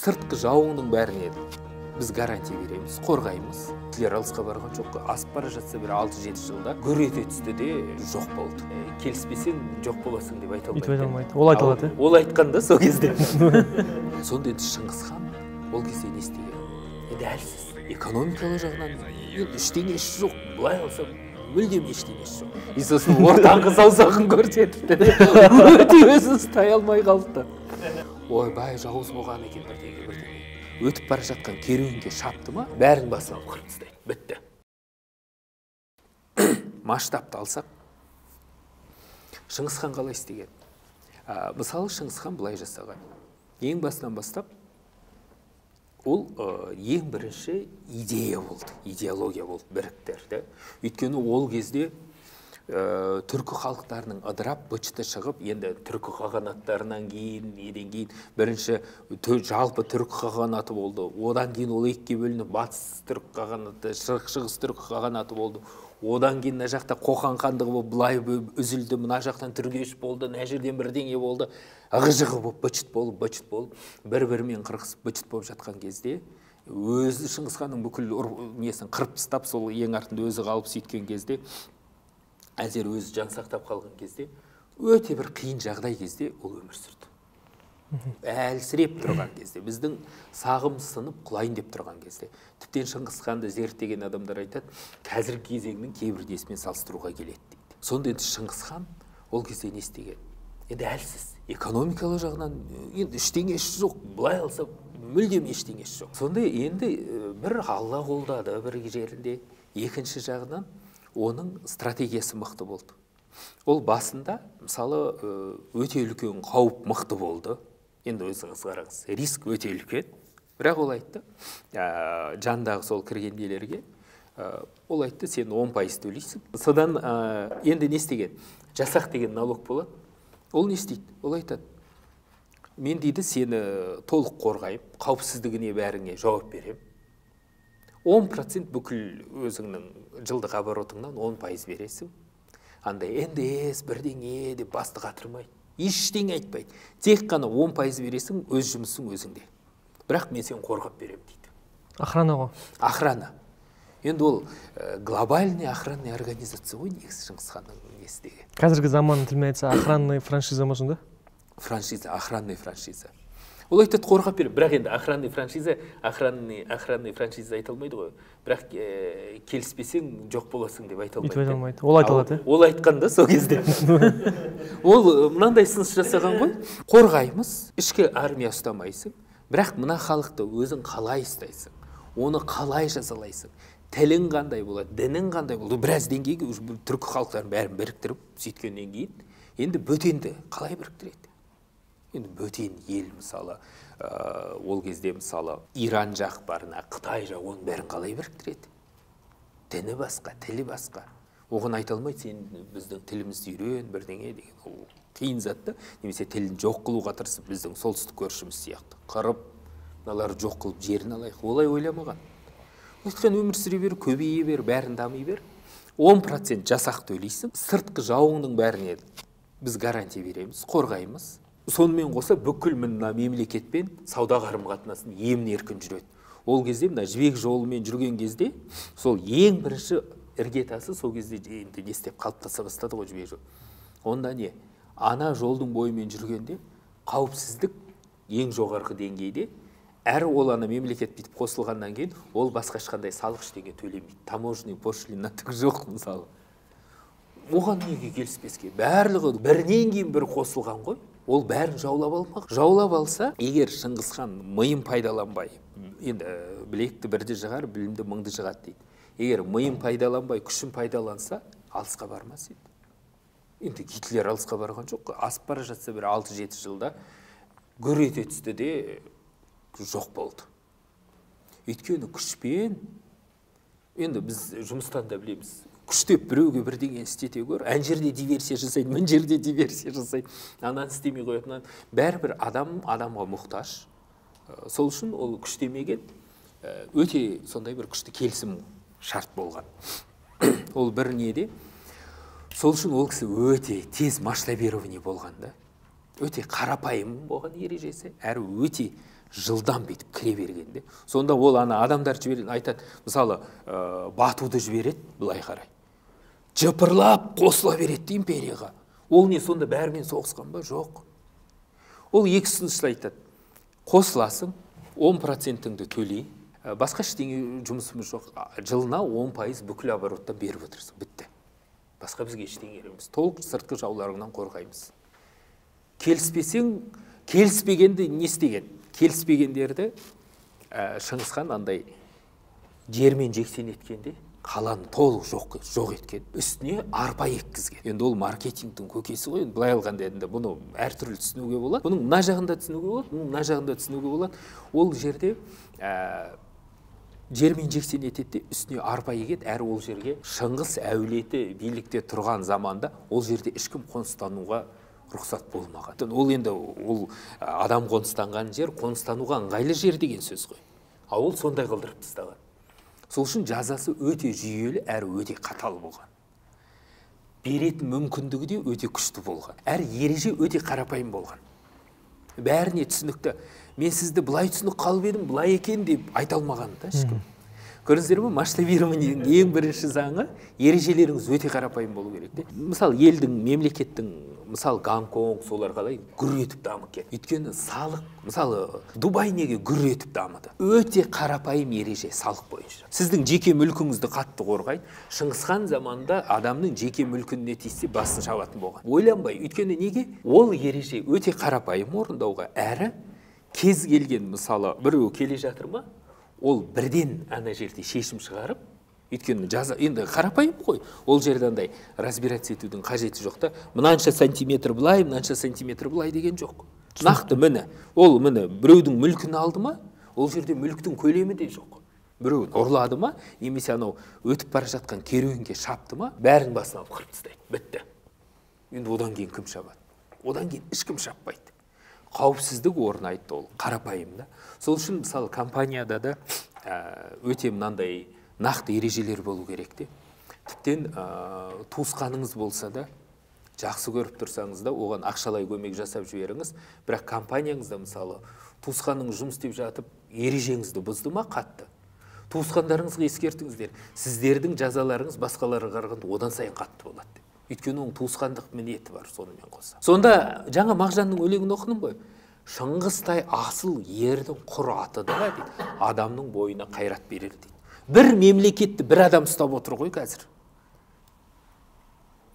сыртқы жауыңның бәріне біз гарантия береміз, қорғаймыз. Гитлер алысқа барған жоқ, асып бара жатса бір 6-7 жылда гүр ете түсті де жоқ болды. Келіспесең жоқ боласың деп айта алмайды. Ол айта алады. Ол айтқанда сол кезде. Сонда енді Шыңғыс хан ол кезде не істеген? Енді әлсіз. Экономикалық жағынан ештеңесі жоқ. Былай алсам мүлдем ештеңесі жоқ. И сосын ортаңғы саусағын көрсетті. Өте өзін ұстай алмай қалды. Ойбай, жауыз болған екен бірдеңе. Өтіп бара жатқан керуенге шапты ма, бәрін басынан қырып тастайды. Бітті. Масштабты алсақ, Шыңғыс хан қалай істеген? Мысалы, Шыңғыс хан былай жасаған. Ең басынан бастап, ол ең бірінші идея болды, идеология болды, біріктірді. Өйткені ол кезде түркі халықтарының ыдырап, бычыты шығып, енді түркі қағанаттарынан кейін, неден кейін бірінші жалпы түркі қағанаты болды. Одан кейін ол екіге бөлініп, батыс түркі қағанаты, шығыс түркі қағанаты болды. Одан кейін мына жақта Қоқан хандығы болып былай үзілді, мына жақтан Түргеш болды, мына жерден бірдеңе болды. Ығы-жығы болып, бычыт болып, бір-бірімен қырқысып бычыт болып жатқан кезде, өзі Шыңғыс ханның бүкіл несін қырып тастап, сол ең артында өзі қалып сөйткен кезде, әзер өзі жан сақтап қалған кезде, өте бір қиын жағдай кезде ол өмір сүрді. Әлсіреп тұрған кезде, біздің сағымыз сынып құлайын деп тұрған кезде. Тіптен Шыңғыс ханды зерттеген адамдар айтады, қазіргі кезеңнің кейбір несімен салыстыруға келеді дейді. Сонда енді Шыңғыс хан ол кезде не істеген? Енді әлсіз. Экономикалық жағынан енді ештеңесі жоқ. Былай алса мүлдем ештеңесі жоқ. Сонда енді бір Алла қолдады бір жерінде, екінші жағынан оның стратегиясы мықты болды. Ол басында, мысалы, өте үлкен қауіп мықты болды. Енді өзіңіз қараңыз, риск өте үлкен. Бірақ ол айтты, жандағы сол кіргендерге, ол айтты, сен 10% төлейсің. Содан енді не істеген? Жасақ деген налог болады. Ол не істейді? Ол айтады, мен дейді сені толық қорғайып, қауіпсіздігіне бәріңе жауап берем. 10% бүкіл өзіңнің жылдық оборотыңнан 10% бересің. Андай НДС бірдеңе деп басты қатырмайды. Ештеңе айтпайды. Тек қана 10% бересің, өз жұмысың өзіңде. Бірақ мен сені қорғап берем дейді. Охрана ғой. Охрана. Енді ол глобальный охранный организация ғой, негізі Шыңғыс ханның несіндегі. Қазіргі заманның тілімен айтса, охранный франшиза ма сонда? Франшиза, охранный франшиза. Ол айтады қорғап берем, бірақ енді охранный франшиза, охранный франшиза айта алмайды ғой. Бірақ келіспесең жоқ боласың деп айта алмайды. Ол айта алады. Ол айтқанда сол кезде. Ол мынандай сыныс жасаған ғой, қорғаймыз, ішкі армия ұстамайсың, бірақ мына халықты өзің қалай ұстайсың, оны қалай жазалайсың, тілің қандай болады, дінің қандай болады, біраз деңгейге түркі халықтарын бәрін біріктіріп, сөйткеннен кейін, енді бөтенді қалай біріктіреді? Енді бөтен ел, мысалы, ол кезде, мысалы, Иран жақ барына, Қытай жақ, оның бәрін қалай біріктіреді? Діні басқа, тілі басқа. Оған айта алмайды, сен біздің тілімізді үйрен, бірдеңе деген. Ол қиын затты, немесе тілін жоқ қылуға тырысып, біздің солтүстік көршіміз сияқты. Қырып, мыналарды жоқ қылып жерін алайық. Олай ойламаған. Өйткені өмір сүре бер, көбейе бер, бәрін дами бер. 10% жасақ төлейсің, сыртқы жауыңның бәріне біз гарантия береміз, қорғаймыз. Сонымен қоса бүкіл мына мемлекетпен сауда қарым-қатынасын емін-еркін жүреді. Ол кезде мына жібек жолымен жүрген кезде, сол ең бірінші іргетасы сол кезде енді не істеп қалыптаса бастады ғой жібек жол. Онда не? Ана жолдың бойымен жүргенде қауіпсіздік ең жоғарғы деңгейде. Әр ол ана мемлекет бітіп қосылғаннан кейін ол басқа ешқандай салық ештеңе төлемейді. Таможенный пошлина түк жоқ мысалы. Оған неге келіспеске? Барлығы бірінен кейін бір қосылған ғой. Ол бәрін жаулап алмақ. Жаулап алса, егер Шыңғыс хан миын пайдаланбай, енді білекті бірді жығар, білімді мыңды жығады дейді. Егер миын пайдаланбай, күшін пайдаланса, алысқа бармас еді. Енді Гитлер алысқа барған жоқ. Асып бара жатса бір 6-7 жылда гүр ете түсті де жоқ болды. Өйткені күшпен, енді біз жұмыстан да білеміз, күштеп біреуге бірдеңе істете көр, ән жерде диверсия жасайды, мін жерде диверсия жасайды, анан істемей қоятын. Бәрібір адамға мұқтаж. Сол үшін ол күштемеген өте сондай бір күшті келісім шарт болған. Ол бір неде. Сол үшін ол кісі өте тез масштабирование болған да. Өте қарапайым болған ережесі, әрі өте жылдам бүйтіп кіре бергенде. Сонда ол ана адамдар жібереді, айтады, мысалы, Батуды жібереді, былай қарай. Жыпырлап қосыла береді империяға. Ол не, сонда бәрімен соғысқан ба? Жоқ. Ол екі ұсыныста айтады. Қосыласың, 10%-іңді төлей. Басқа ештеңе жұмысымыз жоқ. Жылына 10% бүкіл обороттан беріп отырсың. Бітті. Басқа бізге ештеңе емес. Толық сыртқы жауларыңнан қорғаймыз. Келіспесең, келіспегенді не істеген? Келіспегендерді Шыңғысхан андай жермен жексен еткенде қаланы толық жоқ еткен. Үстіне арпа еккізген. Енді ол маркетингтің көкесі ғой. Былай алғанда енді бұны әртүрлі түсінуге болады. Бұның мына жағында түсінуге болады, бұның мына жағында түсінуге болады. Ол жерде жермен жексен етеді, үстіне арпа егеді, әрі ол жерге Шыңғыс әулеті билікте тұрған заманда ол жерде ешкім қоныстануға рұқсат болмаған. Ол енді ол адам қоныстанған жер, қоныстануға ыңғайлы жер деген сөз ғой. А ол сондай қылдырып тастаған. Сол үшін жазасы өте жүйелі, әрі өте қатал болған. Беретін мүмкіндігі де өте күшті болған. Әрі ереже өте қарапайым болған. Бәріне түсінікті. Мен сізді былай түсінік қалып едім, былай екен деп айта алмаған да ешкім. Көрдіңіздер ме? Масштабированиенің ең бірінші заңы ережелеріңіз өте қарапайым болу керек те. Мысалы, елдің, мемлекеттің, мысалы Гонконг, солар қалай гүр етіп дамып кетті. Өйткені салық, мысалы Дубай неге гүр етіп дамыды? Өте қарапайым ереже салық бойынша. Сіздің жеке мүлкіңізді қатты қорғайды. Шыңғысхан заманында адамның жеке мүлкіне тиіссе басын шабатын болған. Ойланбай, өйткені неге? Ол ереже өте қарапайым орындауға, әрі кез келген, мысалы, біреу келе жатыр ма? Ол бірден ана жерде шешім шығарып, өйткені жаза енді қарапайым қой. Ол жерде андай разбираться етудің қажеті жоқ та. Мынанша сантиметр былай, мынанша сантиметр былай деген жоқ. Нақты міне. Ол міне біреудің мүлкін алды ма? Ол жерде мүлктің көлемі де жоқ. Біреуін ұрлады ма? Немесе анау өтіп бара жатқан керуенге шапты ма? Бәрін басына алып қырып тастайды. Бітті. Енді одан кейін кім шабады? Одан кейін ешкім шаппайды. Қауіпсіздік орнайды, ол қарапайым да. Сол үшін мысалы компанияда да өте мынандай нақты ережелер болу керек те. Тіптен туысқаныңыз болса да, жақсы көріп тұрсаңыз да, оған ақшалай көмек жасап жіберіңіз. Бірақ компанияңызда мысалы туысқаныңыз жұмыс істеп жатып, ережеңізді бұзды ма қатты? Туысқандарыңызға ескертіңіздер. Сіздердің жазаларыңыз басқаларға қарағанда одан сайын қатты болады. Өйткені оның туысқандық міндеті бар сонымен қоса. Сонда жаңа Мағжанның өлеңін оқыдым ғой. Шыңғыстай асыл ердің құр аты да дейді, адамның бойына қайрат берер дейді. Бір мемлекетті бір адам ұстап отыр ғой қазір.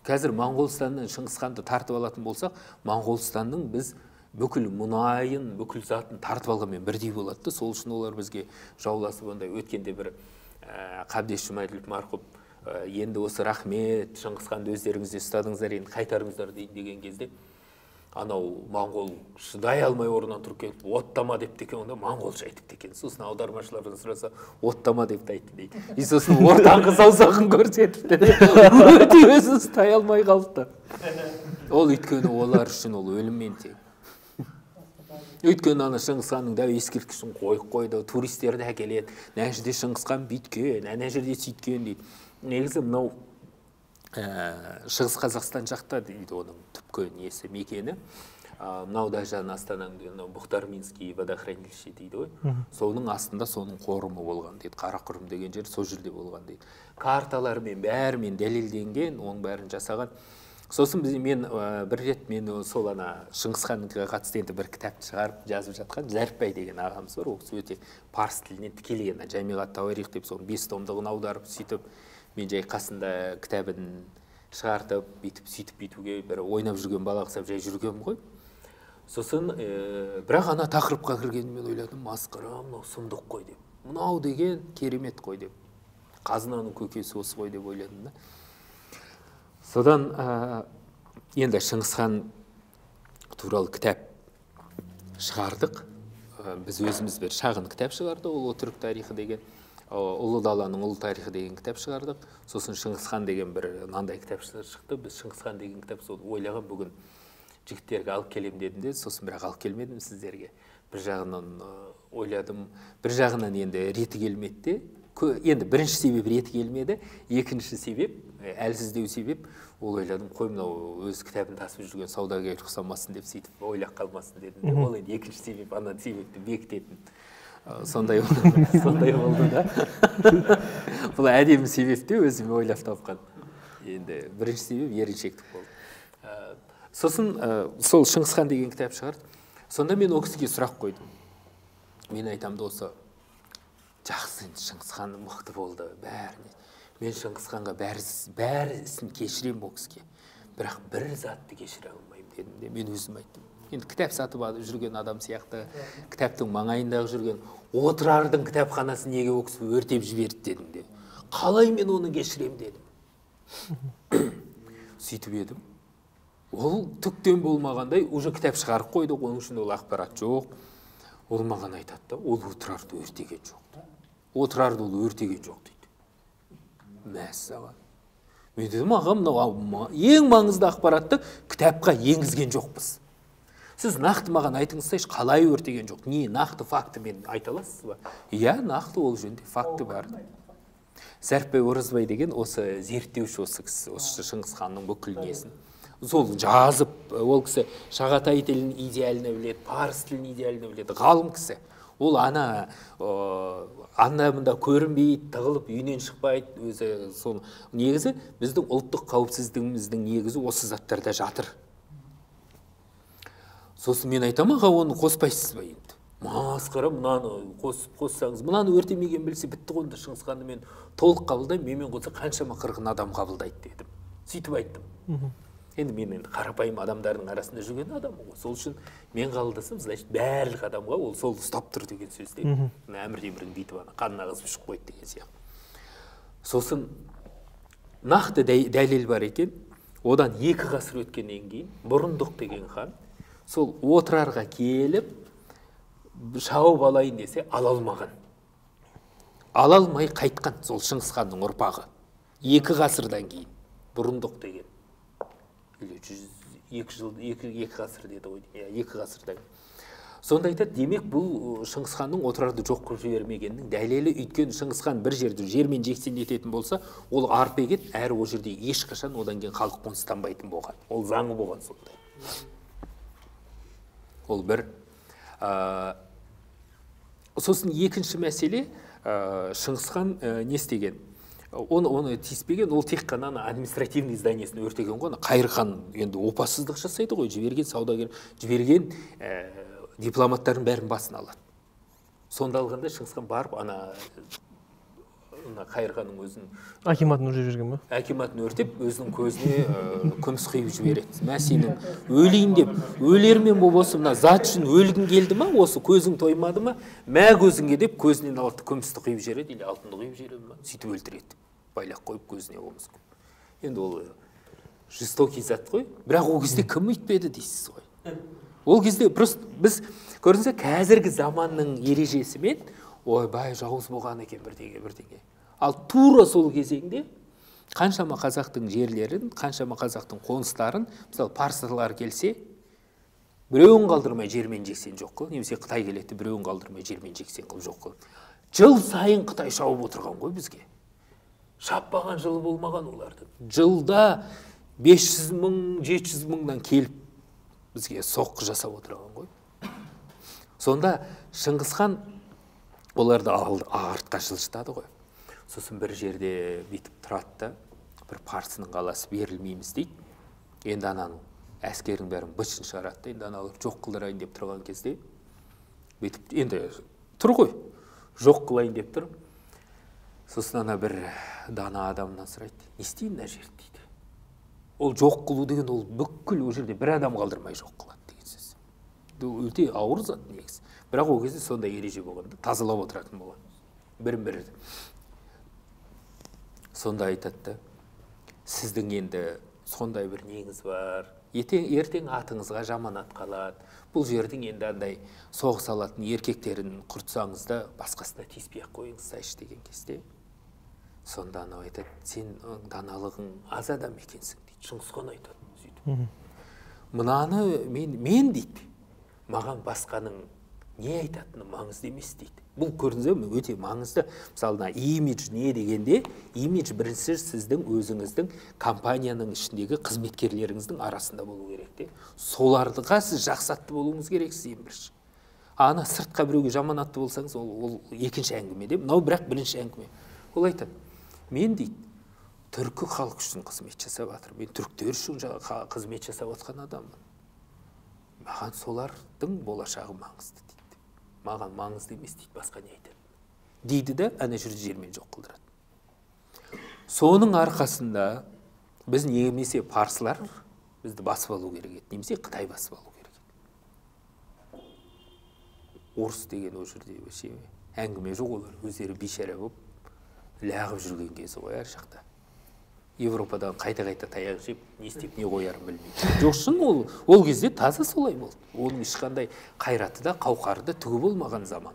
Қазір Моңғолстаннан Шыңғысханды тартып алатын болсақ, Моңғолстанның біз бүкіл мұнайын, бүкіл затын тартып алғанмен бірдей болады. Сол үшін олар бізге жауласып ондай өткенде бір Қабдеш Жұмаділов марқұм енді осы рахмет, Шыңғысханды өздеріңізде ұстадыңыздар, енді қайтарыңыздар деген кезде анау моңғол шыдай алмай орнынан тұрып келіп, оттама депті екен, онда моңғолша айтыпты екен. Сосын аудармашылардан сұраса, оттама депті айтты дейді. И сосын ортаңғы саусағын көрсетіпті. Өте өзін ұстай алмай қалыпты. Ол өйткені олар үшін ол өліммен тең. Өйткені ана Шыңғысханның да ескерткішін қойып қойды, туристер де әкеледі. Мына жерде Шыңғысхан бүйткен, ана жерде сөйткен дейді. Негізі мынау Шығыс Қазақстан жақта дейді оның түпкі несі мекені. Мынау даже Астананың Бұхтарминский водохранилище дейді ғой. Соның астында соның қорымы болған дейді. Қарақұрым деген жер сол жерде болған дейді. Карталармен бәрімен дәлелденген, оның бәрін жасаған. Сосын мен бір рет мен сол ана Шыңғысханға қатысты енді бір кітапты шығарып жазып жатқан Зәріпбай деген ағамыз бар. Ол өте парсы тілінен тікелей Жамиғат Тауарих деп соның 5 томдығын аударып сөйтіп мен жай қасында кітабын шығартып, бүйтуге бір ойнап жүрген бала қысап жай жүргенмін ғой. Сосын бірақ ана тақырыпқа кіргенде мен ойладым, масқара, мынау сұмдық қой деп. Мынау деген керемет қой деп. Қазынаның көкесі осы қой деп ойладым да. Содан енді Шыңғысхан туралы кітап шығардық. Біз өзіміз бір шағын кітап шығарды, ол түрік тарихы деген. Ұлы даланың ұлы тарихы деген кітап шығардық. Сосын Шыңғысхан деген бір мынандай кітап шықты. Біз Шыңғысхан деген кітап ойлаған бүгін жігіттерге алып келем дедім де, сосын бірақ алып келмедім сіздерге. Бір жағынан ойладым, бір жағынан енді реті келмеді де, енді бірінші себеп реті келмеді, екінші себеп әлсіздеу себеп, ол ойладым, қой мынау өз кітабын тасып жүрген саудагер ұқсамасын деп сөйтіп ойлап қалмасын дедім. Ол енді екінші себеп, ана себепті бекітетін. Сондай болды да. Бұл әдемі себепте өзіме ойлап тапқан. Енді бірінші себеп еріншектік болды. Сосын сол Шыңғысхан деген кітап шығарды. Сонда мен ол кісіге сұрақ қойдым. Мен айтамды, осы жақсы, Шыңғысхан мықты болды бәріне. Мен Шыңғысханға бәрі ісін кешірем ол кісіге. Бірақ бір затты кешіре алмаймын дедім де, мен өзім айттым. Енді кітап сатып жүрген адам сияқты, кітаптың маңайындағы жүрген отырардың кітапханасын неге ол кісі өртеп жіберді дедім де. Қалай мен оны кешірем дедім. Сөйтіп едім. Ол түктен болмағандай, уже кітап шығарып қойды, оның үшін ол ақпарат жоқ. Ол маған айтады да, ол отырарды өртеген жоқ. Отырарды ол өртеген жоқ дейді. Мәссаған. Мен дедім, ағам, ең маңызды ақпаратты кітапқа енгізген жоқпыз. Сіз нақты маған айтыңызсайшы, қалай өртеген жоқ? Не, нақты факты мен айта аласыз ба? Иә, нақты ол жөнде факты бар. Сәріпбай Оразбай деген осы зерттеуші осы кісі, осы Шыңғысханның бүкіл несін. Сол жазып, ол кісі Шағатай тілін идеалына біледі, парсы тілін идеалына біледі, ғалым кісі. Ол анда көрінбейді, тығылып үйінен шықпайды, өзі сол негізі біздің ұлттық қауіпсіздігіміздің негізі осы заттарда жатыр. Сосын мен айтам, аға, оны қоспайсыз ба енді? Масқара, мынаны қоссаңыз, мынаны өртемеген білсе бітті ғой, Шыңғысханды мен толық қабылдаймын, менімен қоса қаншама қырғын адам қабылдайды дедім. Сөйтіп айттым. Енді мен қарапайым адамдардың арасында жүрген адам ғой. Сол үшін мен қабылдасам, значит, барлық адамға ол сол ұстап тұр деген сөз дейді. Әмір Темірдің бүйтіп қанына қызып ішіп қойды деген сияқты. Сосын нақты дәлел бар екен. Одан 2 ғасыр өткеннен кейін Бұрындық деген хан сол отырарға келіп шауып алайын десе ала алмаған. Ала алмай қайтқан сол Шыңғысханның ұрпағы. 2 ғасырдан кейін Бұрындық деген. 2 ғасыр деді ғой, 2 ғасырдан. Сонда айтады, демек бұл Шыңғысханның отырарды жоқ қылып жібермегенінің дәлелі, өйткені Шыңғысхан бір жерді жермен жексен ететін болса, ол арып егет, әрі о жерде ешқашан одан кейін халық қоныстанбайтын болған. Ол заңы болған сондай. Ол бір. Сосын екінші мәселе, Шыңғысхан не істеген? Оны тиіспеген, ол тек қана административный зданиесін өртеген ғой. Қайыр хан енді опасыздық жасайды ғой, жіберген саудагер, жіберген дипломаттардың бәрін басына алады. Сонда алғанда Шыңғысхан барып, Қайыр ханның өзін акиматын өртеп жіберген ба? Акиматын өртеп, өзінің көзіне күміс құйып жібереді. Мә сенің өлейін деп, өлермен болып осы мына зат үшін өлгің келді ма, осы көзің тоймады ма, мә көзіңге деп көзінен алты күмісті құйып жібереді, или алтынды құйып жібереді ма, сөйтіп өлтіреді. Байлақ қойып көзіне болмас. Енді ол жестокий зат қой, бірақ ол кезде кім өйтпеді дейсіз ғой. Ол кезде просто біз көрдіңіз, қазіргі заманның ережесімен ойбай жауыз болған екен бірдеңе. Ал тура сол кезеңде қаншама қазақтың жерлерін, қаншама қазақтың қоныстарын, мысалы парсылар келсе, біреуін қалдырмай жермен жексен жоқ қыл, немесе Қытай келеді, біреуін қалдырмай жермен жексен қыл жоқ қыл. Жыл сайын Қытай шауып отырған ғой бізге. Шаппаған жылы болмаған оларды. Жылда 500 мың, 700 мыңнан келіп бізге соққы жасап отырған ғой. Сонда Шыңғысхан оларды артқа жылжытады ғой. Сосын бір жерде бүйтіп тұрады да, бір парсының қаласы берілмейміз дейді. Енді ананың әскердің бәрін бытшын шығарады, енді аналар жоқ қылдырайын деп тұрған кезде, бүйтіп енді тұр ғой, жоқ қылайын деп тұр. Сосын ана бір дана адамнан сұрайды, не істейін мына жерді дейді. Ол жоқ қылу деген ол бүкіл ол жерде бір адам қалдырмай жоқ қылады деген сөз. Ол өте ауыр зат негізі. Бірақ ол кезде сондай ереже болғанда тазалап отыратын болған. Бірін-бірі. Сонда айтады, сіздің енді сондай бір неңіз бар. Ертең атыңызға жаманат қалады. Бұл жердің енді андай соғыс алатын еркектерін құртсаңыз да басқасына тиіспей-ақ қойыңызсайшы деген кезде. Сонда анау айтады, сен даналығың аз адам екенсің дейді. Шыңғысхан айтады. Мынаны мен дейді, маған басқаның не айтатыны маңызды емес дейді. Бұл көрдіңіз бе, өте маңызды. Мысалы, имидж не дегенде, имидж бірінші сіздің өзіңіздің компанияның ішіндегі қызметкерлеріңіздің арасында болу керек те. Солардыға сіз жақсы атты болуыңыз керексіз ең бірінші. Ана сыртқа біреуге жаман атты болсаңыз, ол екінші әңгіме де, мынау бірақ бірінші әңгіме. Ол айтады, мен дейді, түркі халық үшін қызмет жасап жатыр. Мен түріктер үшін қызмет жасап жатқан адаммын. Маған солардың болашағы маңызды дейді. Маған маңызды емес дейді, басқа не айтады. Дейді де, әне жүрді жермен жоқ қылдырады. Соның арқасында біз немесе парсылар бізді басып алу керек еді, немесе Қытай басып алу керек еді. Орыс деген о жерде әңгіме жоқ, олар өздері бейшара болып лағып жүрген кезі ғой әр жақта. Европадан қайта-қайта таяқ жеп, не істеп, не қоярын білмейді. Жоқ шын ол кезде таза солай болды. Оның ешқандай қайраты да, қауқары да түгі болмаған заман.